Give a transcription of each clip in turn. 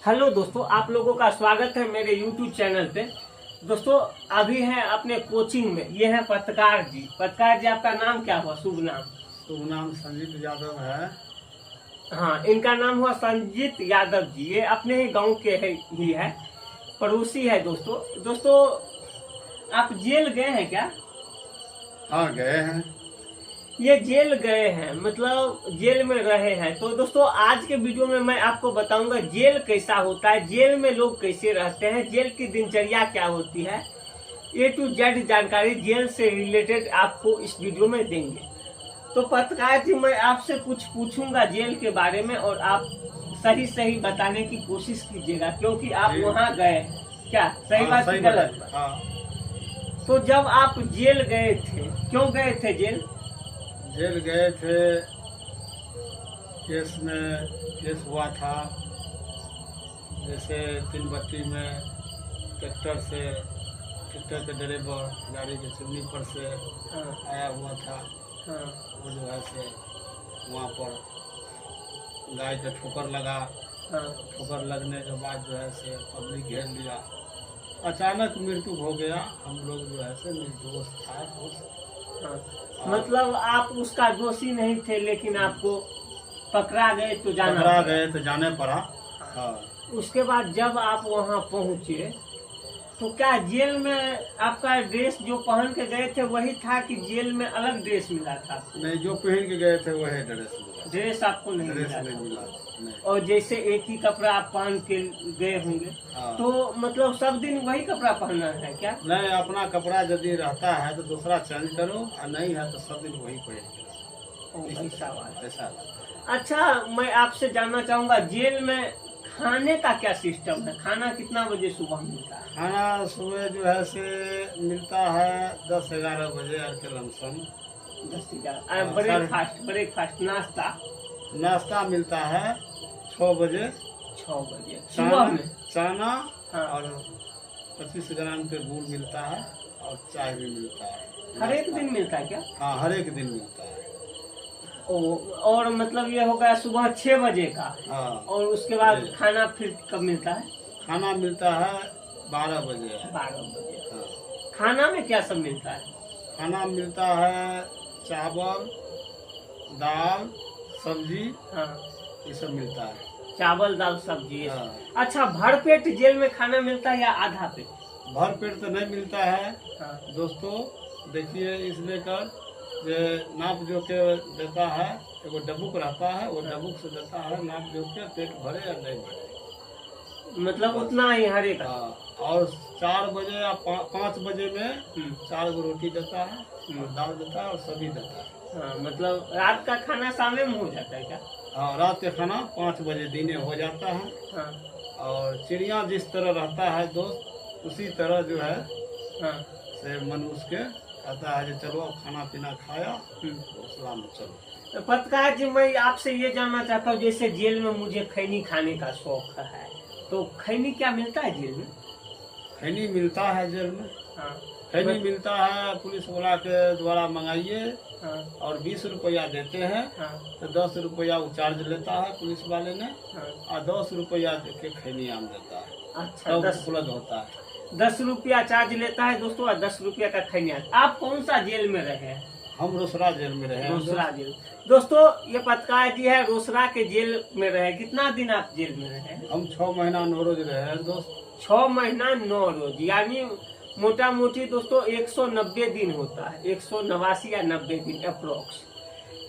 Hello दोस्तों, आप लोगों का स्वागत है मेरे YouTube चैनल पे। दोस्तों अभी हैं अपने कोचिंग में, ये है पत्रकार जी। पत्रकार जी, आपका नाम क्या हुआ, शुभ नाम? शुभ नाम संजीत यादव है। हाँ, इनका नाम हुआ संजीत यादव जी। ये अपने ही गांव के ही है, पड़ोसी है। दोस्तों आप जेल गए हैं क्या? हाँ, गए हैं। ये जेल गए हैं, मतलब जेल में रहे हैं। तो दोस्तों आज के वीडियो में मैं आपको बताऊंगा जेल कैसा होता है, जेल में लोग कैसे रहते हैं, जेल की दिनचर्या क्या होती है। A to Z जानकारी जेल से रिलेटेड आपको इस वीडियो में देंगे। तो पत्रकार जी, मैं आपसे कुछ पूछूंगा जेल के बारे में और आप सही सही बताने की कोशिश कीजिएगा, क्योंकि आप वहाँ गए। क्या सही बात की गलत? हाँ। तो जब आप जेल गए थे, क्यों गए थे जेल? जेल गए थे, केस हुआ था। जैसे तीनबत्ती में ट्रैक्टर के ड्राइवर गाड़ी के चिमनी पर से आया हुआ था। वो जो है से वहाँ पर गाय का ठोकर लगा। ठोकर लगने के बाद जो है से पब्लिक घेर लिया। अचानक मृत्यु हो गया। हम लोग जो है से निर्दोष था। मतलब आप उसका दोषी नहीं थे, लेकिन आपको पकड़ा गए तो जाने पड़ा। हाँ। उसके बाद जब आप वहाँ पहुँचे तो क्या जेल में आपका ड्रेस जो पहन के गए थे वही था कि जेल में अलग ड्रेस मिला था? नहीं, जो पहन के गए थे वही ड्रेस मिला। ड्रेस आपको नहीं मिला? नहीं। और जैसे एक ही कपड़ा आप पहन के गए होंगे। हाँ। तो मतलब सब दिन वही कपड़ा पहनना है क्या? नहीं, अपना कपड़ा यदि रहता है तो दूसरा चेंज करो, और नहीं है तो सब दिन वही पहन के। ऐसा बात। ऐसा। अच्छा, मैं आपसे जानना चाहूँगा जेल में खाने का क्या सिस्टम है? खाना कितना बजे सुबह मिलता है? खाना सुबह जो है से मिलता है 10-11 बजे के लमसम। 10-11 ब्रेकफास्ट नाश्ता मिलता है 6 बजे। 6 बजे सुबह में चना। हाँ। और 25 ग्राम के गुड़ मिलता है और चाय भी मिलता है। हर एक दिन मिलता है क्या? हाँ, हर एक दिन मिलता है। और मतलब ये हो गया सुबह 6 बजे का। हाँ। और उसके बाद खाना फिर कब मिलता है? खाना मिलता है 12 बजे। 12 बजे। हाँ। खाना में क्या सब मिलता है? खाना मिलता है चावल, दाल, सब्जी। हाँ, ये सब मिलता है। चावल दाल सब्जी। हाँ। अच्छा, भर पेट जेल में खाना मिलता है या आधा पेट? भर पेट तो नहीं मिलता है। हाँ। दोस्तों देखिए, इसलिए कर ये नाप जो के देता है, एगो डब्बुक रहता है, वो डब्बुक से देता है नाप जो के, पेट भरे या नहीं भरे, मतलब उतना ही हर एक। और 4 बजे या 5 बजे में 4 गो रोटी देता है, और दाल देता है और सब्जी देता है। हाँ, मतलब रात का खाना शाम में हो जाता है क्या? हाँ, रात का खाना 5 बजे दिने हो जाता है। हाँ। और चिड़िया जिस तरह रहता है दोस्त, उसी तरह जो है हाँ से मनुष्य के कहता है जो चलो अब खाना पीना खाया, घोंसला में चलो। पत्रकार जी, मैं आपसे ये जानना चाहता हूँ, जैसे जेल में मुझे खैनी खाने का शौक है, तो खैनी क्या मिलता है जेल में? खैनी मिलता है जेल में। हाँ। खैनी मिलता है, पुलिस वाला के द्वारा मंगाइए। हाँ। और 20 रुपया देते हैं। हाँ। तो 10 रुपया वो चार्ज लेता है पुलिस वाले ने। हाँ। और 10 रुपया के खैनी आम देता है। अच्छा, तब 10 उपलब्ध होता है। 10 रुपया चार्ज लेता है दोस्तों, और 10 रुपया का खैनी। आप कौन सा जेल में रहे हैं? हम रोसड़ा जेल में रहे। रोसड़ा जेल। दोस्तों ये पत्रकार जी है, रोसड़ा के जेल में रहे। कितना दिन आप जेल में रहे? हम 6 महीना 9 रोज रहे हैं दोस्त। 6 महीना 9 रोज, यानी मोटा मोटी दोस्तों 190 दिन होता है। 189 या 90 दिन अप्रोक्स।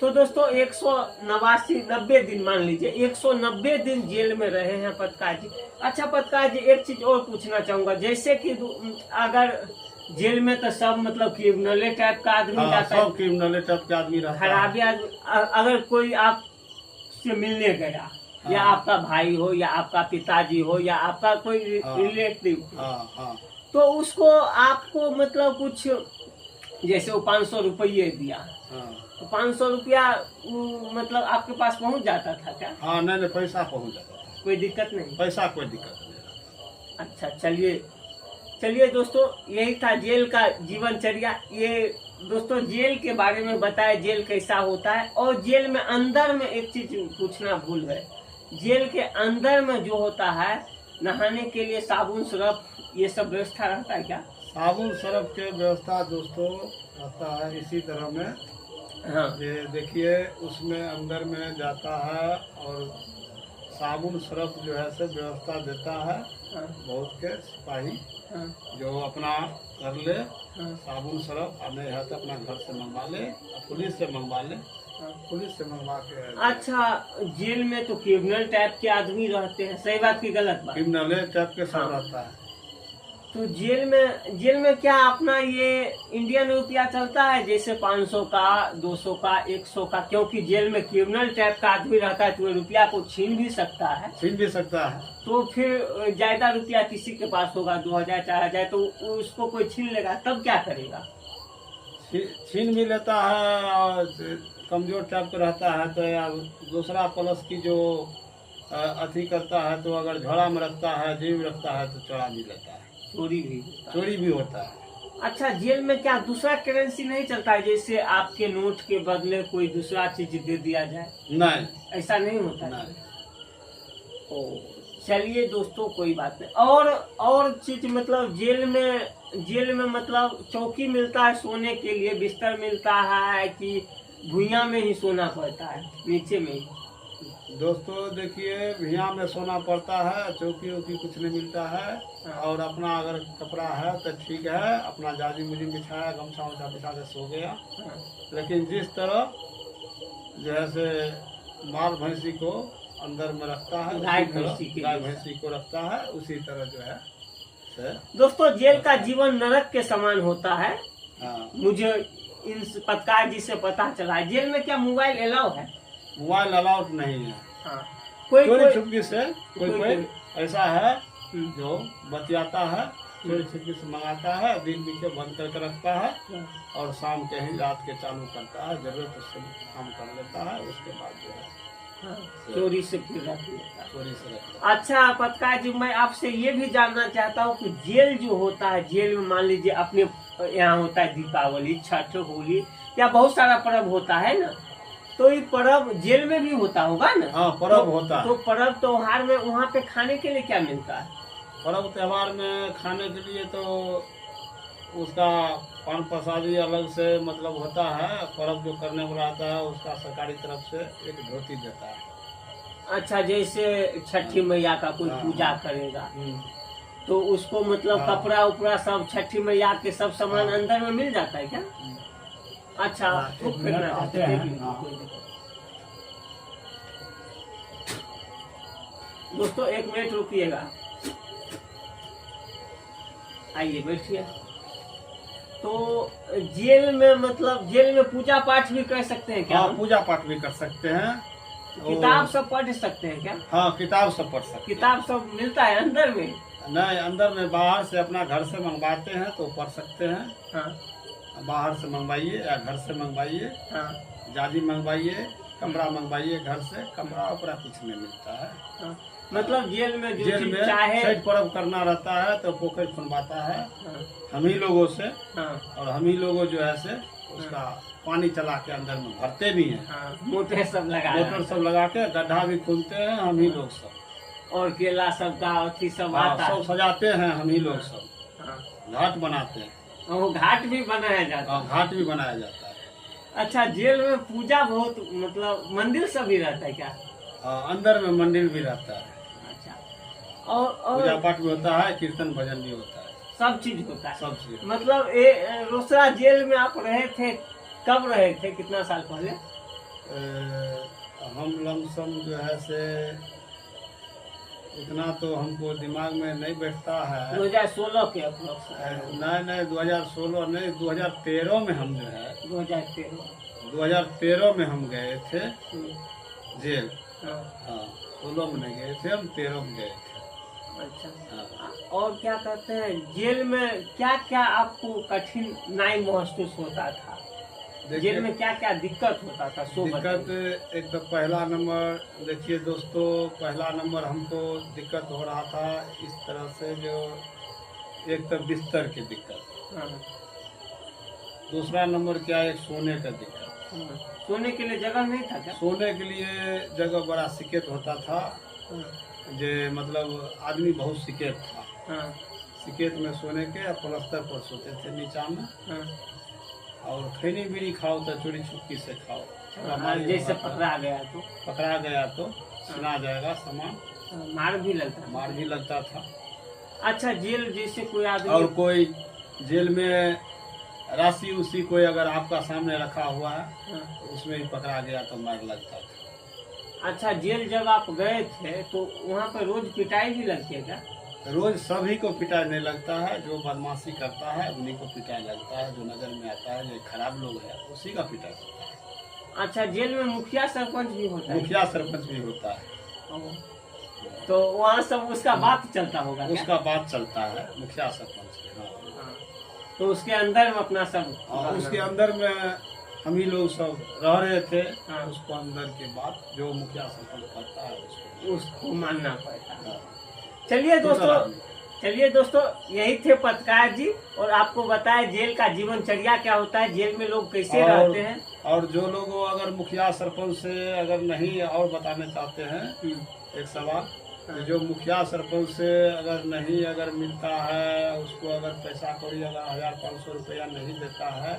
तो दोस्तों 189-90 दिन मान लीजिए, 190 दिन जेल में रहे हैं पत्रकार जी। अच्छा पत्रकार जी, एक चीज और पूछना चाहूंगा, जैसे कि अगर जेल में तो सब मतलब क्रिमिनल टाइप का आदमी जाता है, सब क्रिमिनल टाइप का आदमी रहता है। खराबी आदमी। अगर कोई आप से मिलने गया, या आपका भाई हो, या आपका पिताजी हो, या आपका कोई रिलेटिव, तो उसको आपको मतलब कुछ, जैसे वो 500 रुपये दिया, तो 500 रुपया मतलब आपके पास पहुंच जाता था क्या? हाँ, नहीं, पैसा पहुंच जाता था। कोई दिक्कत नहीं? पैसा कोई दिक्कत नहीं। अच्छा, चलिए दोस्तों, यही था जेल का जीवनचर्या। ये दोस्तों जेल के बारे में बताया, जेल कैसा होता है। और जेल में अंदर में एक चीज पूछना भूल गए, जेल के अंदर में जो होता है नहाने के लिए साबुन सरफ ये सब व्यवस्था रहता है क्या? साबुन सरफ के व्यवस्था दोस्तों रहता है इसी तरह में। हाँ ये देखिए उसमें अंदर में जाता है और साबुन सरफ जो है से व्यवस्था देता है हाँ बहुत के सिपाही हाँ जो अपना कर ले। हाँ साबुन सरफ और नहीं है तो अपना घर से मंगवा ले और पुलिस से मंगवा ले। हाँ। पुलिस से मंगवा के अच्छा, जेल में तो क्रिमिनल टाइप के आदमी रहते हैं, सही बात की गलत बात? क्रिमिनल टाइप के सब हाँ। रहता है। तो जेल में क्या अपना ये इंडियन रुपया चलता है, जैसे 500 का, 200 का, 100 का? क्योंकि जेल में क्रिमिनल टाइप का आदमी रहता है तो रुपया को छीन भी सकता है। छीन भी सकता है। तो फिर ज्यादा रुपया किसी के पास होगा, 2000 4000, तो उसको कोई छीन लेगा, तब क्या करेगा? छीन भी लेता है और कमजोर टाइप का रहता है तो या दूसरा प्लस की जो अथी करता है तो अगर झोला में रखता है, जेब में रखता है तो चढ़ा भी लेता है। चोरी भी होता है। चोरी भी होता है। अच्छा, जेल में क्या दूसरा करेंसी नहीं चलता है, जैसे आपके नोट के बदले कोई दूसरा चीज दे दिया जाए? नहीं, ऐसा नहीं होता है। नहीं। ओ चलिए दोस्तों, कोई बात नहीं। और चीज मतलब जेल में मतलब चौकी मिलता है सोने के लिए, बिस्तर मिलता है कि भुइयां में ही सोना पड़ता है, नीचे में ही? दोस्तों देखिए भैया में सोना पड़ता है, चौकी वौकी कुछ नहीं मिलता है। हाँ। और अपना अगर कपड़ा है तो ठीक है, अपना जाजी मुजी बिछाया, गमछा वमछा बिछा के सो गया। हाँ। लेकिन जिस तरह जो है से माल भैंसी को अंदर में रखता है, गाय गाय भैंसी को रखता है, उसी तरह जो है से दोस्तों जेल का जीवन नरक के समान होता है। हाँ। मुझे इन पत्रकार जी से पता चला है। जेल में क्या मोबाइल अलाउ है? मोबाइल अलाउड नहीं है। हाँ। कोई चोरी छुपकी से कोई ऐसा है जो बतियाता है, चोरी छुपकी से मंगाता है, दिन पीछे बंद करके रखता है और शाम के ही रात के चालू करता है, जरूरत उससे काम कर लेता है, उसके बाद जो है चोरी से फिर रख लेता है। चोरी से रखता है। अच्छा पत्रकार जी, मैं आपसे ये भी जानना चाहता हूँ कि जेल जो होता है, जेल में मान लीजिए अपने यहाँ होता है दीपावली, छठ, होली या बहुत सारा पर्व होता है ना, तो ये पर्व जेल में भी होता होगा ना? हाँ, पर्व होता है। तो पर्व त्योहार में वहाँ पे खाने के लिए क्या मिलता है? पर्व त्योहार में खाने के लिए तो उसका पान प्रसादी अलग से मतलब होता है। पर्व जो करने वाला आता है उसका सरकारी तरफ से एक धोती देता है। अच्छा, जैसे छठी मैया का कोई पूजा करेगा तो उसको मतलब कपड़ा उपड़ा सब छठी मैया के सब सामान अंदर में मिल जाता है क्या? अच्छा, तो फिर दोस्तों 1 मिनट रुकिएगा, आइए बैठिए। तो जेल में मतलब जेल में पूजा पाठ भी कर सकते हैं क्या? हाँ, पूजा पाठ भी कर सकते हैं। किताब सब पढ़ सकते हैं क्या? हाँ, किताब सब पढ़ सकते हैं। किताब सब मिलता है अंदर में? नहीं, अंदर में बाहर से अपना घर से मंगवाते हैं तो पढ़ सकते हैं। हाँ। बाहर से मंगवाइए या घर से मंगवाइए। हाँ। जाजी मंगवाइए, कमरा मंगवाइए, घर से कमरा उपरा कुछ नहीं मिलता है। हाँ। मतलब जेल में जो जेल चीज में चाहे छठ पर्व करना रहता है तो पोखर खुनवाता है हाँ। हम ही लोगों से, हाँ। और हम ही लोगों जो है से उसका पानी चला के अंदर में भरते भी हैं। हाँ। मोटर सब लगा मोटर सब लगा के गड्ढा भी खोलते हैं हम ही लोग सब, और केला सब का अथी सब हाँ, आता सब है। सजाते हैं हम ही लोग सब, हाँ। घाट बनाते हैं और वो घाट भी बनाया जाता है। और घाट भी बनाया जाता है। अच्छा, जेल में पूजा बहुत मतलब मंदिर सब भी रहता है क्या? अंदर में मंदिर भी रहता है, अच्छा। और पूजा पाठ भी होता है, कीर्तन भजन भी होता है, सब चीज होता है। सब चीज। मतलब रोसड़ा जेल में आप रहे थे, कब रहे थे, कितना साल पहले? हम लमसम जो है से इतना तो हमको दिमाग में नहीं बैठता है। 2016 के अप्रोक्स? नहीं 2016 नहीं, 2013 में हम जो है 2013 में हम गए थे जेल। हाँ। हाँ, 16 में नहीं गए थे हम, 13 में गए थे। अच्छा। हाँ। और क्या कहते हैं, जेल में क्या क्या आपको कठिनाई महसूस होता था? जेल में क्या क्या दिक्कत होता था? दिक्कत एक तो पहला नंबर देखिए दोस्तों, पहला नंबर हमको दिक्कत हो रहा था इस तरह से, जो एक तो बिस्तर की दिक्कत, हाँ। दूसरा नंबर क्या, एक सोने का दिक्कत, सोने के लिए जगह नहीं था क्या? सोने के लिए जगह बड़ा सिकेत होता था, जे मतलब आदमी बहुत सिकेत था। हाँ, सिकेत में सोने के पलस्तर पर सोते थे नीचा में। हाँ, और खैनी बीड़ी खाओ तो चोरी छुपकी से खाओ। हाँ, जैसे पकड़ा गया तो सुना जाएगा सामान, मार भी लगता था। मार भी लगता था। अच्छा, जेल जैसे कोई आदमी और कोई जेल में राशि उसी कोई अगर आपका सामने रखा हुआ है हाँ। तो उसमें ही पकड़ा गया तो मार लगता था। अच्छा, जेल जब आप गए थे तो वहाँ पर रोज पिटाई भी लगती है क्या? रोज सभी को पिटाई नहीं लगता है, जो बदमाशी करता है उन्हीं को पिटाई लगता है, जो नजर में आता है, जो खराब लोग है उसी का पिटाई होता है। अच्छा, जेल में मुखिया सरपंच भी होता है? मुखिया सरपंच भी होता है। तो वहाँ सब उसका बात चलता होगा क्या? उसका बात चलता है मुखिया सरपंच के। हाँ। हाँ। तो उसके अंदर में अपना सब और उसके अंदर में हम ही लोग सब रह रहे थे। हाँ। उसको अंदर के बाद जो मुखिया सरपंच करता है उसको मानना पड़ता है। हाँ। चलिए दोस्तों, यही थे पत्रकार जी, और आपको बताया जेल का जीवनचर्या क्या होता है, जेल में लोग कैसे रहते हैं। और जो लोग अगर मुखिया सरपंच से अगर नहीं और बताना चाहते हैं एक सवाल, जो मुखिया सरपंच से अगर मिलता है, उसको अगर पैसा कौड़ी अगर 1500 रुपया नहीं देता है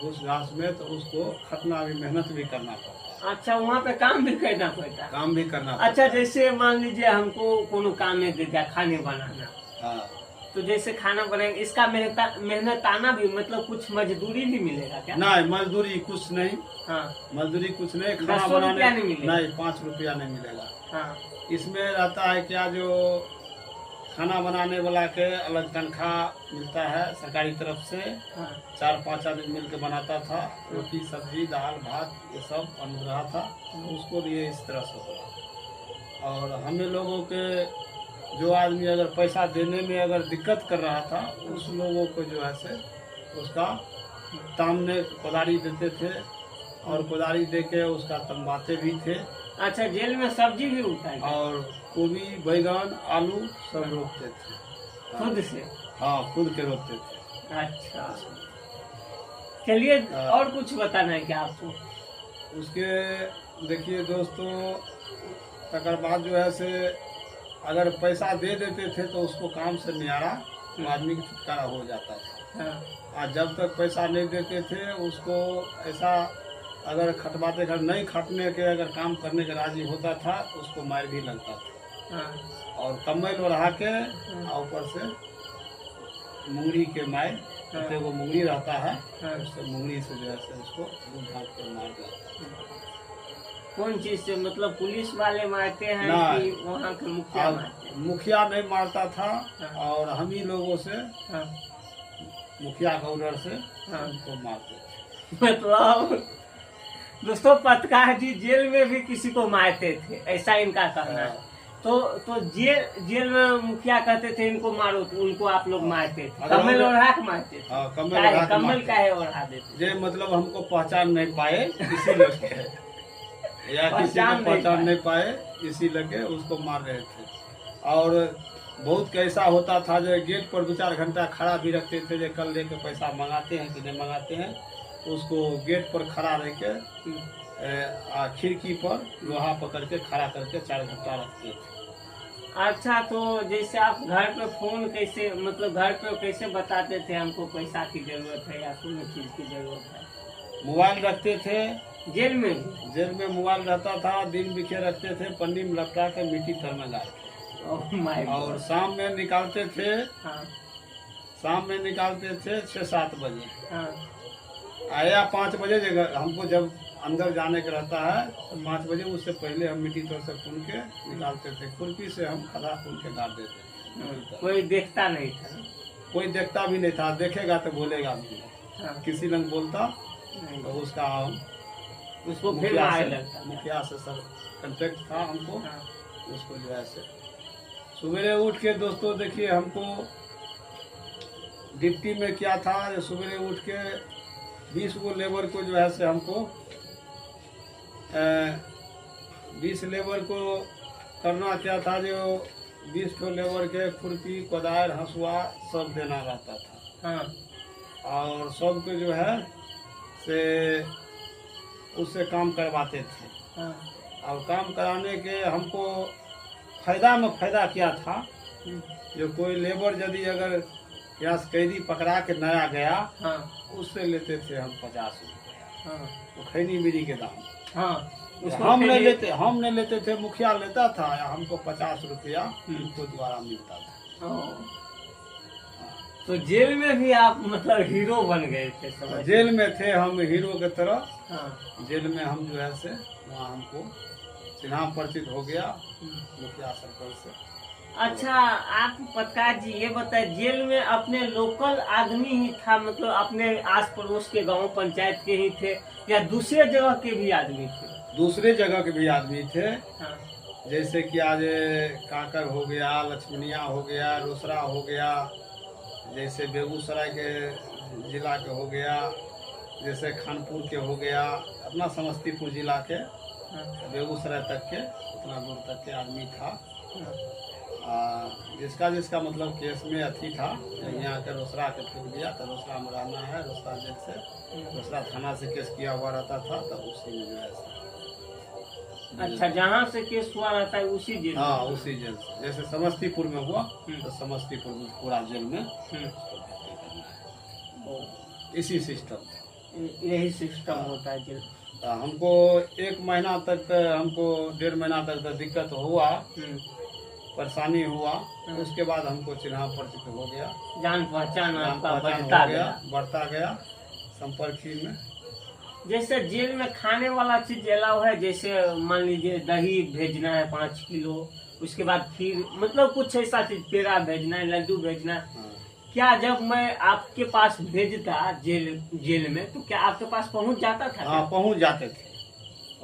घूस घास में, तो उसको खतना भी मेहनत भी करना पड़ता है। अच्छा, वहाँ पे काम भी करना पड़ता है? काम भी करना पड़ता अच्छा, जैसे मान लीजिए हमको कोनो काम में दे दिया खाने बनाना, हाँ। तो जैसे खाना बनाएंगे, इसका मेहनत आना भी मतलब कुछ मजदूरी भी मिलेगा क्या? नहीं, मजदूरी कुछ नहीं। हाँ। मजदूरी कुछ नहीं, खाना 10 बनाने रुपया नहीं मिलेगा? नहीं, 5 रुपया नहीं मिलेगा। हाँ। इसमें रहता है क्या, जो खाना बनाने वाला के अलग तनख्वाह मिलता है सरकारी तरफ से। हाँ। 4-5 आदमी मिलकर बनाता था, रोटी सब्जी दाल भात ये सब बन रहा था, उसको लिए इस तरह से हो। और हमें लोगों के जो आदमी अगर पैसा देने में अगर दिक्कत कर रहा था, उस लोगों को जो है से उसका तामने कोदारी देते थे, और कोदारी दे के उसका तंबाते भी थे। अच्छा, जेल में सब्जी भी उगता है? और गोभी बैगन आलू सब रोपते थे खुद से? हाँ, खुद के रोपते थे। अच्छा, चलिए, और कुछ बताना है क्या आपको? उसके देखिए दोस्तों, तकर बाद जो है से अगर पैसा दे देते थे तो उसको काम से नियारा आदमी का छुटकारा हो जाता था। हाँ। और जब तक पैसा नहीं देते थे उसको ऐसा अगर खटवाते घर नहीं खटने के अगर काम करने के राजी होता था तो उसको मार भी लगता था। हाँ। और कम्बल ओढ़ा के और ऊपर से मुंगरी के मार, कहते वो मुंगरी रहता है, उससे मुंगरी से जो है से उसको दूध भाग के मार लगता है। कौन चीज से, मतलब पुलिस वाले मारते हैं कि वहाँ के मुखिया मारते हैं? मुखिया नहीं मारता था, और हम ही लोगों से मुखिया का ऑर्डर से उनको मारते थे। मतलब दोस्तों, पत्रकार जी जेल में भी किसी को मारते थे, ऐसा इनका कहना है। तो जेल में मुखिया कहते थे इनको मारो, तो उनको आप लोग मारते थे, कम्बल ओढ़ा के मारते थे? कम्बल काहे ओढ़ा देते? जे मतलब हमको पहचान नहीं पाए इसी लगे, या किसी को पहचान नहीं पाए इसी लगे उसको मार रहे थे। और बहुत कैसा होता था जो गेट पर 2-4 घंटा खड़ा भी रखते थे, जो कल लेके पैसा मंगाते हैं कि नहीं मंगाते हैं, उसको गेट पर खड़ा रह के खिड़की पर लोहा पकड़ के खड़ा करके 4 घंटा रखते थे। अच्छा, तो जैसे आप घर पे फोन कैसे, मतलब घर पे कैसे बताते थे हमको पैसा की जरूरत है या कोई चीज की जरूरत है? मोबाइल रखते थे जेल में? जेल में मोबाइल रहता था, दिन बिखे रखते थे, पन्नी में लपटा के मिट्टी तर में गाड़ के, और शाम में निकालते थे। हाँ। शाम में निकालते थे 6-7 बजे। हाँ। आया 5 बजे हमको जब अंदर जाने का रहता है तो 5 बजे, उससे पहले हम मिट्टी तर से खून के निकालते थे। खुरपी से हम खदा खून के गाड़ देते थे। कोई देखता नहीं था? कोई देखता भी नहीं था, देखेगा तो बोलेगा भी। हाँ। किसी ने बोलता तो उसका उसको फिर मार लगता। मुखिया से सब कांटेक्ट था हमको। हाँ। उसको जो है से सवेरे उठ के दोस्तों देखिए, हमको डिप्टी में क्या था, सवेरे उठ के 20 गो लेबर को जो है से हमको 20 लेबर को करना क्या था, जो 20 को लेबर के खुरपी कोदार हंसुआ सब देना रहता था। हाँ। और सबको जो है से उससे काम करवाते थे। हाँ। और काम कराने के हमको फायदा में फायदा क्या था, जो कोई लेबर यदि अगर यहाँ से कैदी पकड़ा के नया गया, हाँ। उससे लेते थे हम 50 रुपया। हाँ। तो खैनी बीड़ी के दाम। हाँ। हम नहीं लेते थे, मुखिया लेता था, हमको 50 रुपया उनको द्वारा मिलता था। तो जेल में भी आप मतलब हीरो बन गए थे? समझ जेल में थे हम हीरो की तरह। हाँ। जेल में हम जो है से वहाँ हमको चिन्हा परिचित हो गया मुखिया सरपंच से। अच्छा, आप पत्रकार जी ये बताए, जेल में अपने लोकल आदमी ही था, मतलब अपने आस पड़ोस के गांव पंचायत के ही थे, या दूसरे जगह के भी आदमी थे? दूसरे जगह के भी आदमी थे। हाँ। जैसे कि आज काकर हो गया, लक्ष्मणिया हो गया, रोसड़ा हो गया, जैसे बेगूसराय के जिला के हो गया, जैसे खानपुर के हो गया, अपना समस्तीपुर जिला के बेगूसराय तक के, उतना दूर तक के आदमी था। जिसका मतलब केस में अथी था, यहाँ के रोसड़ा के फेंक दिया तो रोसड़ा में रहना है, रोसड़ा जेल से, रोसड़ा थाना से केस किया हुआ रहता था, तब उसी में जो है। अच्छा, जहाँ से केस हुआ रहता है उसी जेल? हाँ, उसी जेल से। जैसे समस्तीपुर में हुआ तो समस्तीपुर में पूरा जेल में इसी सिस्टम, यही सिस्टम होता है जेल। हमको 1 महीना तक, हमको 1.5 महीना तक दिक्कत हुआ, परेशानी हुआ। उसके बाद हमको चिन्हा परिचित हो गया, जान पहचान आपका बढ़ता गया संपर्क में। जैसे जेल में खाने वाला चीज अलाउ है, जैसे मान लीजिए दही भेजना है 5 किलो, उसके बाद खीर, मतलब कुछ ऐसा चीज, पेड़ा भेजना है, लड्डू भेजना है। क्या जब मैं आपके पास भेजता जेल में, तो क्या आपके पास पहुंच जाता था? हाँ, पहुंच जाते थे।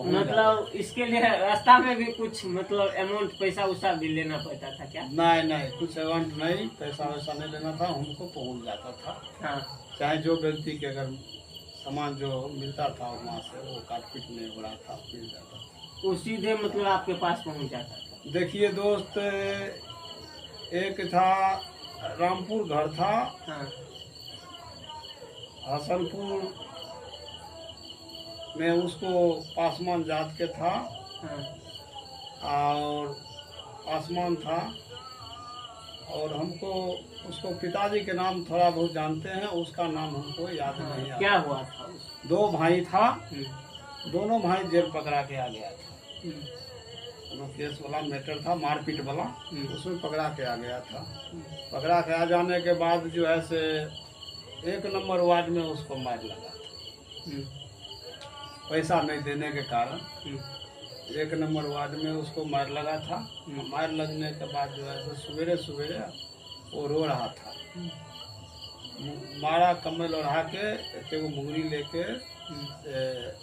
मतलब इसके लिए रास्ता में भी कुछ मतलब अमाउंट, पैसा उसा भी लेना पड़ता था क्या? नहीं, कुछ अमाउंट नहीं, पैसा वैसा नहीं लेना था, हमको पहुंच जाता था। हाँ। चाहे जो व्यक्ति के अगर सामान जो मिलता था वहाँ से, वो काटपीट नहीं हो रहा था, मिल जाता था, वो सीधे मतलब आपके पास पहुंच जाता था। देखिए दोस्त, एक था रामपुर घर था, हाँ। हसनपुर में, उसको पासवान जात के था। हाँ। और पासवान था, और हमको उसको पिताजी के नाम थोड़ा बहुत जानते हैं, उसका नाम हमको याद नहीं आता। क्या हुआ था? 2 भाई था, दोनों भाई जेल पकड़ा के आ गया था। दोनों केस वाला मैटर था, मारपीट वाला, उसमें पकड़ा के आ गया था। पकड़ा के आ जाने के बाद जो है से 1 नंबर वार्ड में उसको मार लगा था, पैसा नहीं देने के कारण। 1 नंबर वार्ड में उसको मार लगा था। मार लगने के बाद जो है सवेरे सवेरे वो रो रहा था, मारा कमल ओढ़ा के, एक मुंगरी लेके,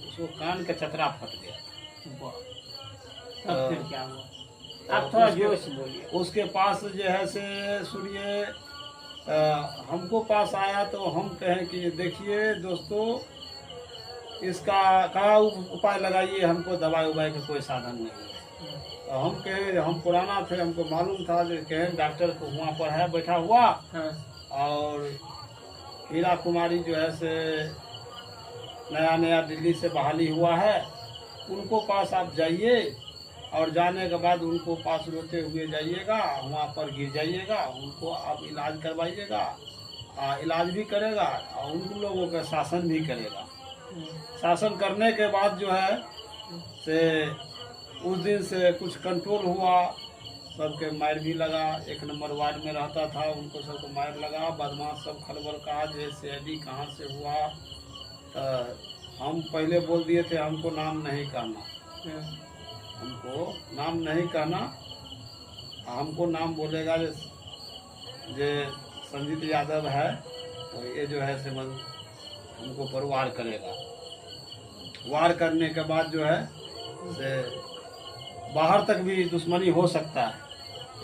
उसको कान का चतरा फट गया। तब फिर क्या हुआ? आप थोड़ा जोर से बोलिए। उसके पास जो है से सुनिए, हमको पास आया तो हम कहें कि देखिए दोस्तों, इसका क्या उपाय लगाइए, हमको दवाई उबाई का कोई साधन नहीं है। तो हम कहे, हम पुराना थे, हमको मालूम था, कहें डॉक्टर को वहाँ पर है बैठा हुआ। और हीरा कुमारी जो है से नया दिल्ली से बहाली हुआ है, उनको पास आप जाइए, और जाने के बाद उनको पास रोते हुए जाइएगा, वहाँ पर गिर जाइएगा, उनको आप इलाज करवाइएगा, इलाज भी करेगा और उन लोगों का शासन भी करेगा। शासन करने के बाद जो है से उस दिन से कुछ कंट्रोल हुआ, सबके मार भी लगा। 1 नंबर वार्ड में रहता था, उनको सबको मार लगा, बदमाश सब खलबल कहा जैसे अभी कहाँ से हुआ। हम पहले बोल दिए थे हमको नाम नहीं कहना, हमको नाम नहीं कहना, हमको नाम बोलेगा जे संजीत यादव है, तो ये जो है से हमको पर वार करेगा। वार करने के बाद जो है से बाहर तक भी दुश्मनी हो सकता है,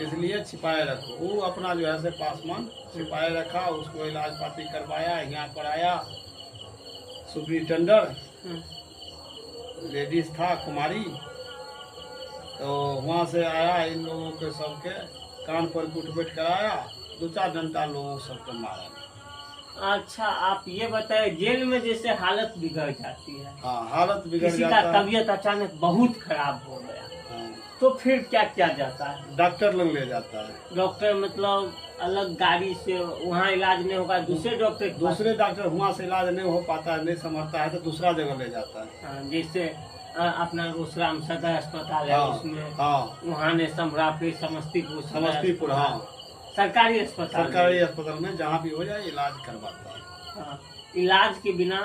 इसलिए छिपाए रखो। वो अपना जो है से पासवान छिपाए रखा, उसको इलाज पाती करवाया। यहाँ पर आया सुप्रिंटेंडर, लेडीज था कुमारी, तो वहाँ से आया, इन लोगों के सबके कान पर कुटपीट कराया, 2-4 घंटा लोगों सबके मारा। अच्छा, आप ये बताए जेल में जैसे हालत बिगड़ जाती है, हाँ, हालत बिगड़ किसी का जाता है। तबीयत अचानक बहुत खराब हो गया, हाँ, तो फिर क्या किया जाता है? डॉक्टर लोग ले जाता है। डॉक्टर मतलब अलग गाड़ी से वहाँ इलाज नहीं होगा, दूसरे डॉक्टर के पास? दूसरे डॉक्टर वहाँ से इलाज नहीं हो पाता है, नहीं समझता है तो दूसरा जगह ले जाता है। हाँ, जैसे अपना रोसराम सदर अस्पताल है, हाँ, उसमें हाँ, वहाँ ने समरा, फिर समस्तीपुर सदर समस्तीपुर, अस्पताल, हाँ, सरकारी अस्पताल सरकारी में। अस्पताल में जहाँ भी हो जाए इलाज करवाता है। हाँ, इलाज के बिना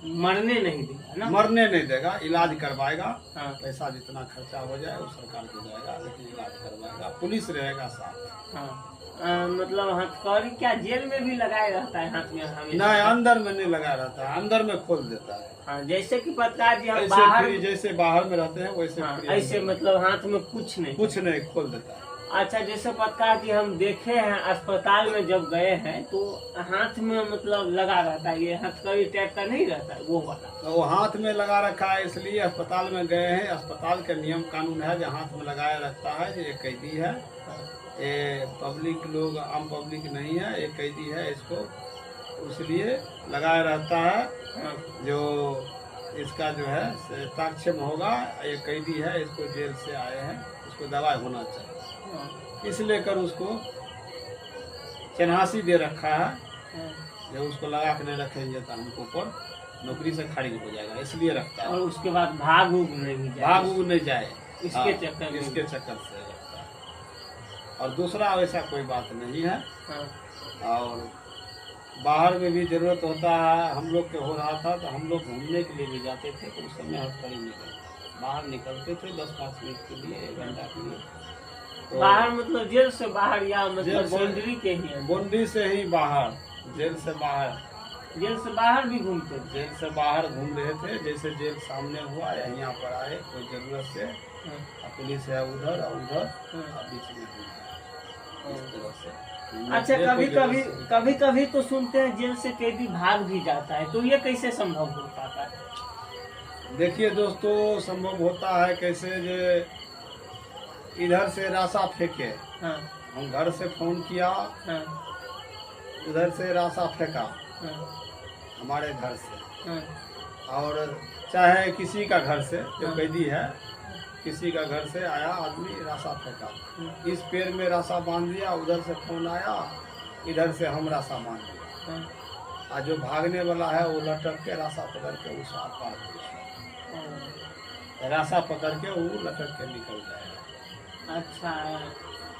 मरने नहीं देगा ना? मरने नहीं देगा, इलाज करवाएगा। हाँ, पैसा जितना खर्चा हो जाए वो सरकार को जाएगा, लेकिन इलाज करवाएगा, पुलिस रहेगा साथ। हाँ। मतलब हथकड़ी क्या जेल में भी लगाए रहता है हाथ में हमेशा? नहीं, अंदर में नहीं लगा रहता है, अंदर में खोल देता है। हाँ, जैसे कि पत्रकार जी हम ऐसे बाहर, फ्री, जैसे बाहर में रहते हैं वैसे हाँ, फ्री ऐसे अंदर में। मतलब हाथ में कुछ नहीं। कुछ नहीं, खोल देता है। अच्छा, जैसे पत्रकार जी हम देखे हैं अस्पताल में जब गए हैं तो हाथ में मतलब लगा रहता है, ये हथकड़ी टाइप का नहीं रहता है वो वाला? तो वो हाथ में लगा रखा है, इसलिए अस्पताल में गए हैं। अस्पताल का नियम कानून है जो हाथ में लगाए रखता है, ये कैदी है, ये पब्लिक लोग, आम पब्लिक नहीं है, ये कैदी है, इसको इसलिए लगाए रहता है। हाँ, जो इसका जो है साक्ष्यम होगा, ये कैदी है, इसको जेल से आए हैं, इसको दवाई होना चाहिए, हाँ, इसलिए कर उसको चिन्हासी दे रखा है। हाँ। जब उसको लगा के नहीं रखेंगे तो हमको ऊपर नौकरी से खारिज हो जाएगा, इसलिए रखता है। और उसके बाद भाग उग नहीं जाए, भाग उग नहीं जाए, इसके हाँ, चक्कर में। इसके चक्कर से रखता है। और दूसरा वैसा कोई बात नहीं है। हाँ, और बाहर में भी जरूरत होता है, हम लोग के हो रहा था तो हम लोग घूमने के लिए भी जाते थे, तो उस समय हथकड़ी नहीं, बाहर निकलते थे 10-5 मिनट के लिए, 1 घंटा के लिए। तो बाहर मतलब जेल से बाहर या जेल मतलब से- बाउंड्री के ही अंदर? बाउंड्री से ही बाहर, जेल से बाहर, जेल से बाहर भी घूमते थे? जेल से बाहर घूम रहे थे। जैसे जेल सामने हुआ या यहाँ पर आए कोई जरूरत से, हाँ, पुलिस है उधर और उधर, हाँ। और बीच में घूम इस तरह से। अच्छा, जेल कभी कोई कभी जरूरत से- कभी कभी तो सुनते हैं जेल से कैदी भाग भी जाता है, तो ये कैसे संभव हो पाता है? देखिए दोस्तों, संभव होता है कैसे, जो इधर से राशा फेंके, हाँ, हम घर से फोन किया, हाँ, उधर से राशा फेंका हाँ, हमारे घर से, हाँ, और चाहे किसी का घर से, जो हाँ। कैदी है, किसी का घर से आया आदमी, राशा फेंका, इस पैर में राशा बांध दिया, उधर से फोन आया, इधर से हम राशा बांध दिया, हाँ, और जो भागने वाला है वो लटक के राशा पकड़ के उस आर पार कर हाँ। राशा पकड़ के वो लटक के निकल जाएगा। अच्छा,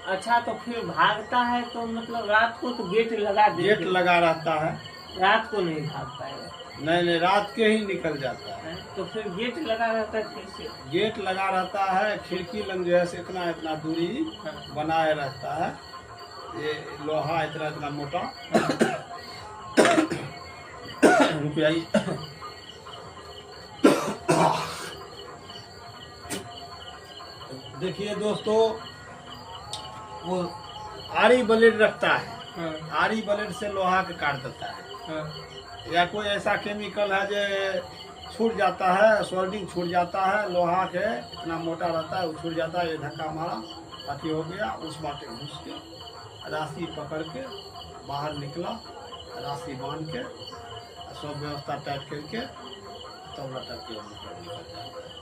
अच्छा, तो फिर भागता है तो मतलब रात को तो गेट लगा देते गेट लगा रहता है, रात को नहीं भाग पाएगा? नहीं, रात के ही निकल जाता है। हैं? तो फिर गेट लगा रहता है कैसे? गेट लगा रहता है, खिड़की लग जो है से इतना दूरी हाँ, बनाए रहता है, ये लोहा इतना मोटा। रुपया ही। देखिए दोस्तों, वो आरी ब्लेड रखता है, हाँ, आरी ब्लेड से लोहा के काट देता है, हाँ, या कोई ऐसा केमिकल है जो छूट जाता है, सोल्डिंग छूट जाता है, लोहा के इतना मोटा रहता है, वो छूट जाता है, ये धक्का मारा अति हो गया, उस बाटे घुस के राशि पकड़ के बाहर निकला, राशि बांध के सब व्यवस्था टाइट करके तब लटक के निकल जाता है।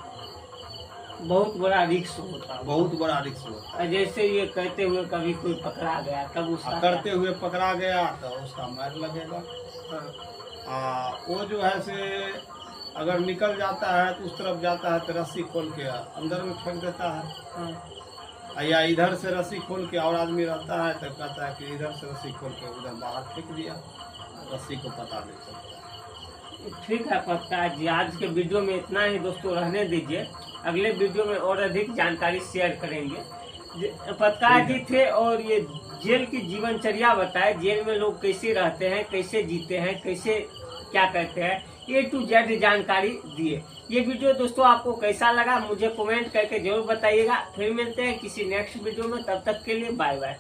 बहुत बड़ा रिक्स होता है। बहुत बड़ा रिस्क होता है। जैसे ये कहते हुए कभी कोई पकड़ा गया तब उसका करते हुए पकड़ा गया तो उसका मार लगेगा। हाँ, वो जो है से अगर निकल जाता है तो उस तरफ जाता है तो रस्सी खोल के अंदर में फेंक देता है, हाँ, या इधर से रस्सी खोल के और आदमी रहता है तो कहता है कि इधर से रस्सी खोल के उधर बाहर फेंक दिया, रस्सी को पता नहीं चलता। ठीक है पत्रकार जी, आज के वीडियो में इतना ही दोस्तों, रहने दीजिए, अगले वीडियो में और अधिक जानकारी शेयर करेंगे। पत्रकार जी थे और ये जेल की जीवनचर्या बताए, जेल में लोग कैसे रहते हैं, कैसे जीते हैं, कैसे क्या करते हैं, A to Z जानकारी दिए। ये वीडियो दोस्तों आपको कैसा लगा मुझे कमेंट करके जरूर बताइएगा। फिर मिलते हैं किसी नेक्स्ट वीडियो में, तब तक के लिए बाय बाय।